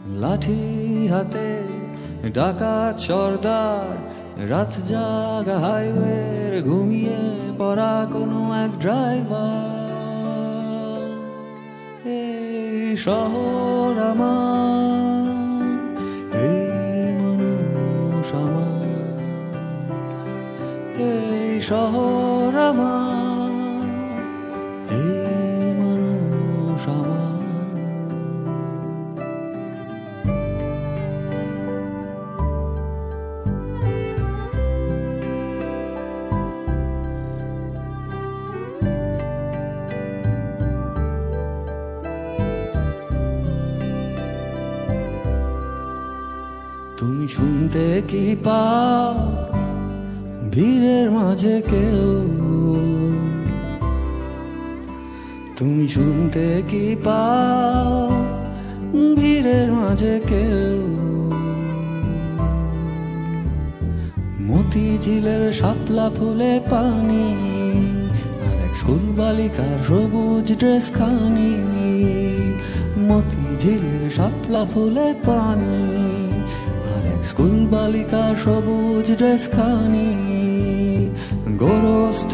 লাঠি হাতে ডাকাত সর্দার, রাত জাগা হাইওয়ের ঘুমিয়ে পড়া কোনো এক ড্রাইভার। এই শহর আমার, এই মানুষ আমার, এই শহর আমার, এই মানুষ আমার। তুমি শুনতে কি পাও ভিড়ের মাঝে কেউ? তুমি শুনতে কি পাও ভিড়ের মাঝে কেউ? মতিঝিলের শাপলা ফুলে পানি, আর এক স্কুল বালিকার সবুজ ড্রেস খানি। মতিঝিলের শাপলা ফুলে পানি, আর এক স্কুল বালিকার সবুজ ড্রেস খানি। গোরস্থান